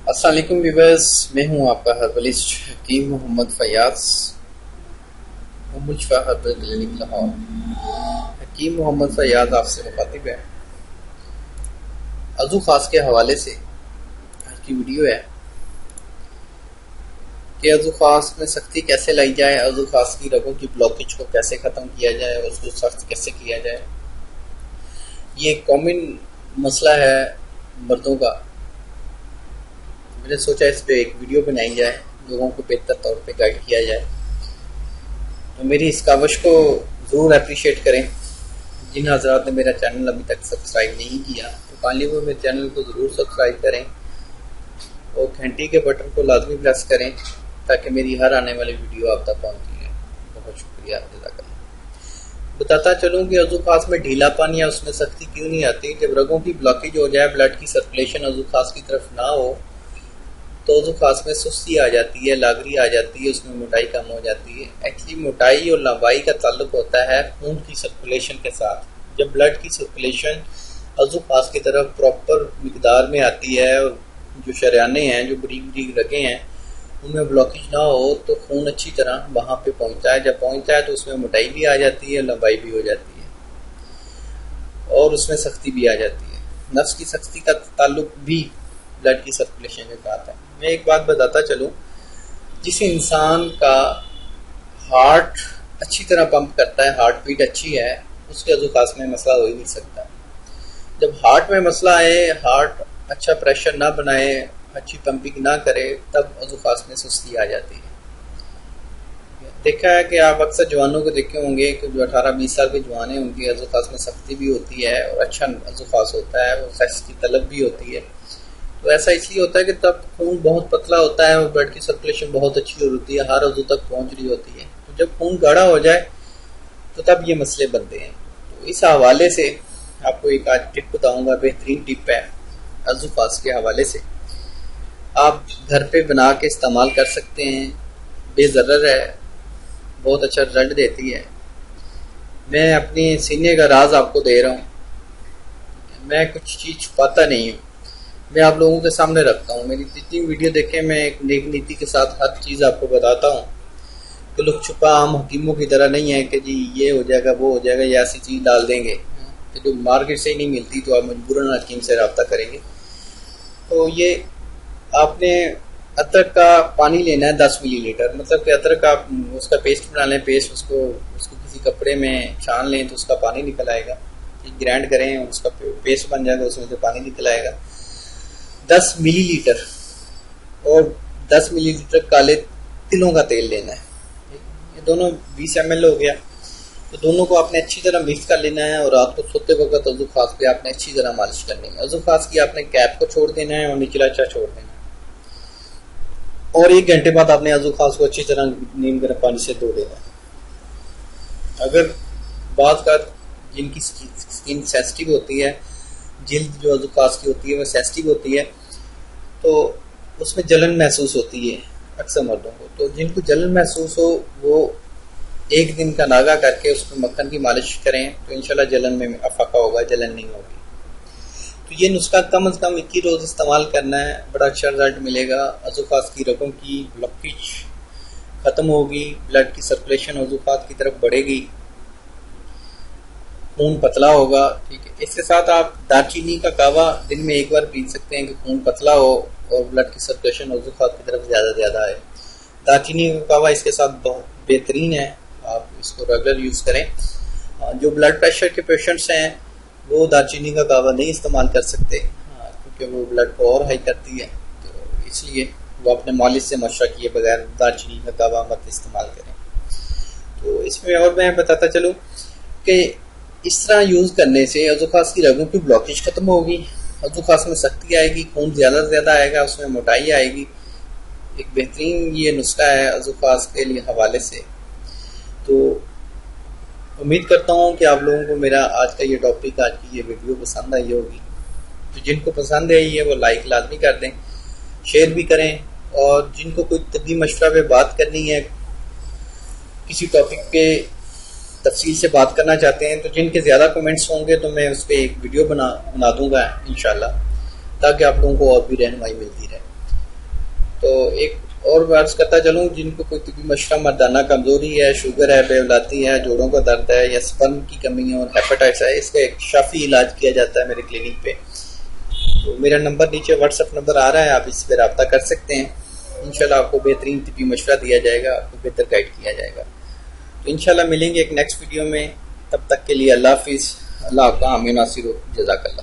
السلام علیکم ویورز، میں ہوں آپ کا ہربلسٹ حکیم محمد فیاض، ام الشفا ہربل کلینک لاہور۔ حکیم محمد فیاض آپ سے مخاطب ہے۔ عضو خاص کے حوالے سے آج کی ویڈیو ہے کہ عضو خاص میں سختی کیسے لائی جائے، عضو خاص کی رگوں کی بلاکیج کو کیسے ختم کیا جائے، اس کو سخت کیسے کیا جائے۔ یہ ایک کامن مسئلہ ہے مردوں کا۔ میں نے سوچا اس پہ ایک ویڈیو بنائی جائے، لوگوں کو بہتر طور پہ گائیڈ کیا جائے۔ تو میری اس کاوش کو ضرور اپریشیٹ کریں۔ جن حضرات نے میرا چینل ابھی تک سبسکرائب نہیں کیا تو کائنڈلی وہ میرے چینل کو ضرور سبسکرائب کریں اور گھنٹی کے بٹن کو لازمی پریس کریں تاکہ میری ہر آنے والی ویڈیو آپ تک پہنچتی ہے۔ بہت شکریہ، جزاک اللہ۔ بتاتا چلوں کہ عضو خاص میں ڈھیلا پن یا اس میں سختی کیوں نہیں آتی۔ جب رگوں کی بلاکیج ہو جائے، بلڈ کی سرکولیشن عضو خاص کی طرف نہ ہو تو عضو خاص میں سستی آ جاتی ہے، لاغری آ جاتی ہے، اس میں موٹائی کم ہو جاتی ہے۔ ایکچولی موٹائی اور لمبائی کا تعلق ہوتا ہے خون کی سرکولیشن کے ساتھ۔ جب بلڈ کی سرکولیشن عضو خاص کی طرف پراپر مقدار میں آتی ہے اور جو شریانے ہیں، جو بریک رگیں ہیں، ان میں بلاکیج نہ ہو تو خون اچھی طرح وہاں پہ پہنچتا ہے۔ جب پہنچتا ہے تو اس میں موٹائی بھی آ جاتی ہے، لمبائی بھی ہو جاتی ہے اور اس میں سختی بھی آ جاتی ہے۔ نفس کی سختی کا تعلق بھی بلڈ کی سرکولیشن کے ساتھ ہے۔ میں ایک بات بتاتا چلوں، جس انسان کا ہارٹ اچھی طرح پمپ کرتا ہے، ہارٹ بیٹ اچھی ہے، اس کے عضو خاص میں مسئلہ ہو ہی نہیں سکتا۔ جب ہارٹ میں مسئلہ آئے، ہارٹ اچھا پریشر نہ بنائے، اچھی پمپنگ نہ کرے، تب عضو خاص میں سستی آ جاتی ہے۔ دیکھا ہے کہ آپ اکثر جوانوں کو دیکھے ہوں گے کہ جو 18-20 سال کے جوان ہیں، ان کی عضو خاص میں سختی بھی ہوتی ہے اور اچھا عضو خاص ہوتا ہے، اور سیکس کی طلب بھی ہوتی ہے۔ تو ایسا اس لیے ہوتا ہے کہ تب خون بہت پتلا ہوتا ہے اور بلڈ کی سرکولیشن بہت اچھی ہوتی ہے، ہر عضو تک پہنچ رہی ہوتی ہے۔ تو جب خون گاڑھا ہو جائے تو تب یہ مسئلے بنتے ہیں۔ تو اس حوالے سے آپ کو ایک آج ٹپ بتاؤں گا، بہترین ٹپ ہے عضو خاص کے حوالے سے۔ آپ گھر پہ بنا کے استعمال کر سکتے ہیں، بے ضرر ہے، بہت اچھا رزلٹ دیتی ہے۔ میں اپنی سینے کا راز آپ کو دے رہا ہوں، میں کچھ چیز چھپاتا نہیں ہوں، میں آپ لوگوں کے سامنے رکھتا ہوں۔ میری جتنی ویڈیو دیکھیں، میں ایک نیک نیتی کے ساتھ ہر چیز آپ کو بتاتا ہوں کہ لوگ چھپا عام حکیموں کی طرح نہیں ہے کہ جی یہ ہو جائے گا، وہ ہو جائے گا، یا ایسی چیز ڈال دیں گے کہ جو مارکیٹ سے ہی نہیں ملتی تو آپ مجبوراً حکیم سے رابطہ کریں گے۔ تو یہ آپ نے ادرک کا پانی لینا ہے 10 ملی لیٹر، مطلب کہ ادرک آپ اس کا پیسٹ بنا لیں، پیسٹ اس کو کسی کپڑے میں چھان لیں تو اس کا پانی نکل آئے گا، گرائنڈ کریں اس کا پیسٹ بن جائے گا، اس میں سے پانی نکل آئے گا۔ 10 ملی لیٹر اور 10 ملی لیٹر کالے تلوں کا تیل لینا ہے، یہ دونوں 20 ml ہو گیا۔ تو دونوں کو آپ نے اچھی طرح مکس کر لینا ہے اور رات کو سوتے وقت عضو خاص پہ آپ نے اچھی طرح مالش کرنی ہے۔ عضو خاص کی آپ نے کیپ کو چھوڑ دینا ہے اور نچلا اچھا چھوڑ دینا ہے، اور 1 گھنٹے بعد آپ نے عضو خاص کو اچھی طرح نیم گرم پانی سے دھو دینا ہے۔ اگر بعض کا جن کی سکن سینسٹیو ہوتی ہے، جلد جو عضو خاص کی ہوتی ہے وہ سینسٹیو ہوتی ہے، تو اس میں جلن محسوس ہوتی ہے اکثر مردوں کو۔ تو جن کو جلن محسوس ہو وہ 1 دن کا ناغہ کر کے اس میں مکھن کی مالش کریں تو انشاءاللہ جلن میں افاقہ ہوگا، جلن نہیں ہوگی۔ تو یہ نسخہ کم از کم 21 روز استعمال کرنا ہے، بڑا اچھا رزلٹ ملے گا۔ عضو خاص کی رگوں کی بلاکیج ختم ہوگی، بلڈ کی سرکولیشن عضو خاص کی طرف بڑھے گی، خون پتلا ہوگا۔ ٹھیک ہے، اس کے ساتھ آپ دارچینی کا کہوہ دن میں 1 بار پی سکتے ہیں کہ خون پتلا ہو اور بلڈ کی سرکولیشن عضو خاص کی طرف زیادہ آئے۔ دارچینی کا کہوہ اس کے ساتھ بہت بہترین ہے، آپ اس کو ریگولر یوز کریں۔ جو بلڈ پریشر کے پیشنٹس ہیں وہ دارچینی کا کہوہ نہیں استعمال کر سکتے کیونکہ وہ بلڈ کو اور ہائی کرتی ہے، تو اس لیے وہ اپنے مالج سے مشورہ کیے بغیر دارچینی کا کہوہ مت استعمال کریں۔ تو اس میں اور میں بتاتا چلوں کہ اس طرح یوز کرنے سے عضو خاص کی رگوں کی بلاکیج ختم ہوگی، عضو خاص میں سختی آئے گی، خون زیادہ آئے گا، اس میں موٹائی آئے گی۔ ایک بہترین یہ نسخہ ہے عضو خاص کے لیے حوالے سے۔ تو امید کرتا ہوں کہ آپ لوگوں کو میرا آج کا یہ ٹاپک، آج کی یہ ویڈیو پسند آئی ہوگی۔ تو جن کو پسند آئی ہے وہ لائک لازمی کر دیں، شیئر بھی کریں، اور جن کو کوئی طبی مشورہ پہ بات کرنی ہے، کسی ٹاپک پہ تفصیل سے بات کرنا چاہتے ہیں، تو جن کے زیادہ کومنٹس ہوں گے تو میں اس پہ ایک ویڈیو بنا دوں گا انشاءاللہ، تاکہ آپ لوگوں کو اور بھی رہنمائی ملتی رہے۔ ایک اور عرض کرتا چلوں، جن کو کوئی طبی مشورہ، مردانہ کمزوری ہے، شوگر ہے، بے اولادی ہے، جوڑوں کا درد ہے یا سپرم کی کمی ہے اور ہیپاٹائٹس ہے، اس کا ایک شافی علاج کیا جاتا ہے میرے کلینک پہ. تو میرا نمبر نیچے واٹس ایپ نمبر آ رہا ہے، آپ اس پہ رابطہ کر سکتے ہیں. انشاءاللہ آپ کو بہترین طبی مشورہ دیا جائے گا، آپ کو بہتر گائیڈ کیا جائے گا. تو انشاءاللہ ملیں گے ایک نیکسٹ ویڈیو میں. تب تک کے لیے اللہ حافظ. اللہ آپ کا حامی و ناصر ہو. جزاک اللہ.